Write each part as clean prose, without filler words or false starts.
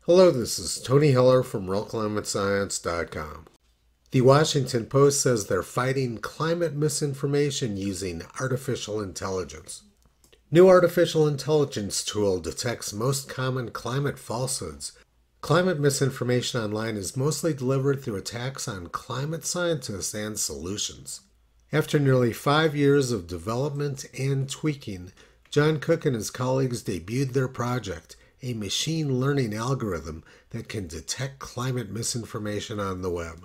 Hello, this is Tony Heller from RealClimateScience.com. The Washington Post says they're fighting climate misinformation using artificial intelligence. New artificial intelligence tool detects most common climate falsehoods. Climate misinformation online is mostly delivered through attacks on climate scientists and solutions. After nearly 5 years of development and tweaking, John Cook and his colleagues debuted their project, a machine learning algorithm that can detect climate misinformation on the web.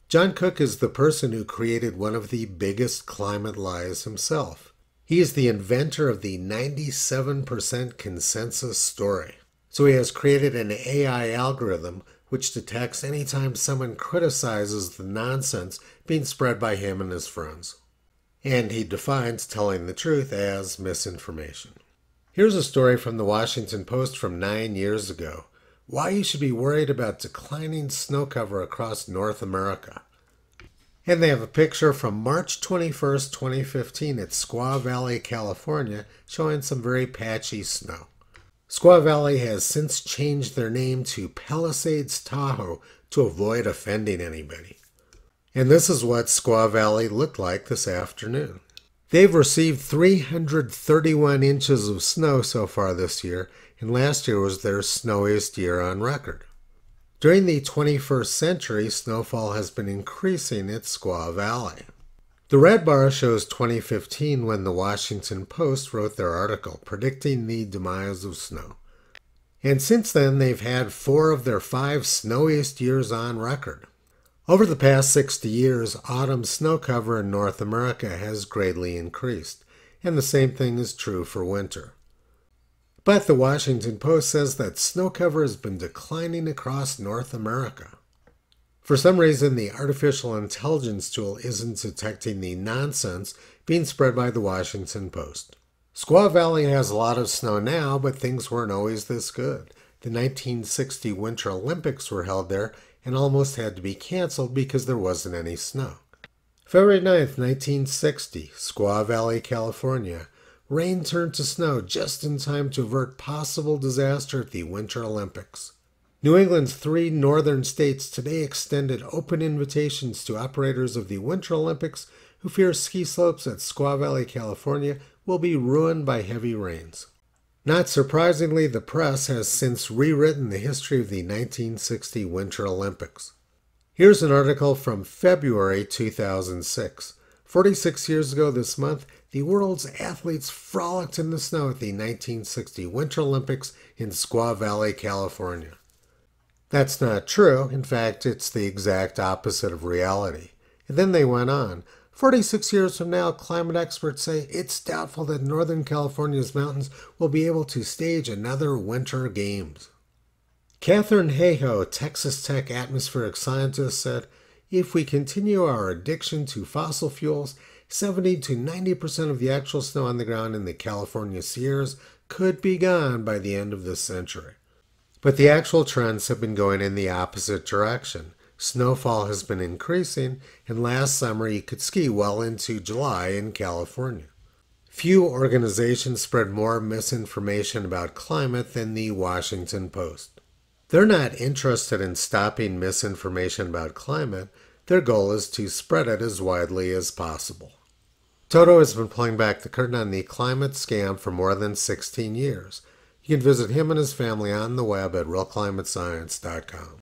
John Cook is the person who created one of the biggest climate lies himself. He is the inventor of the 97% consensus story. So he has created an AI algorithm which detects anytime someone criticizes the nonsense being spread by him and his friends. And he defines telling the truth as misinformation. Here's a story from the Washington Post from 9 years ago. Why you should be worried about declining snow cover across North America. And they have a picture from March 21st, 2015 at Squaw Valley, California, showing some very patchy snow. Squaw Valley has since changed their name to Palisades, Tahoe to avoid offending anybody. And this is what Squaw Valley looked like this afternoon. They've received 331 inches of snow so far this year, and last year was their snowiest year on record. During the 21st century, snowfall has been increasing at Squaw Valley. The red bar shows 2015 when the Washington Post wrote their article predicting the demise of snow. And since then, they've had 4 of their 5 snowiest years on record. Over the past 60 years, autumn snow cover in North America has greatly increased, and the same thing is true for winter. But the Washington Post says that snow cover has been declining across North America. For some reason, the artificial intelligence tool isn't detecting the nonsense being spread by the Washington Post. Squaw Valley has a lot of snow now, but things weren't always this good. The 1960 Winter Olympics were held there and almost had to be canceled because there wasn't any snow. February 9th, 1960, Squaw Valley, California. Rain turned to snow just in time to avert possible disaster at the Winter Olympics. New England's 3 northern states today extended open invitations to operators of the Winter Olympics who fear ski slopes at Squaw Valley, California will be ruined by heavy rains. Not surprisingly, the press has since rewritten the history of the 1960 Winter Olympics. Here's an article from February 2006. 46 years ago this month, the world's athletes frolicked in the snow at the 1960 Winter Olympics in Squaw Valley, California. That's not true. In fact, it's the exact opposite of reality. And then they went on. 46 years from now, climate experts say it's doubtful that Northern California's mountains will be able to stage another Winter Games. Catherine Hayhoe, Texas Tech atmospheric scientist, said, if we continue our addiction to fossil fuels, 70 to 90% of the actual snow on the ground in the California Sierras could be gone by the end of this century. But the actual trends have been going in the opposite direction. Snowfall has been increasing, and last summer you could ski well into July in California. Few organizations spread more misinformation about climate than the Washington Post. They're not interested in stopping misinformation about climate. Their goal is to spread it as widely as possible. Toto has been pulling back the curtain on the climate scam for more than 16 years. You can visit him and his family on the web at realclimatescience.com.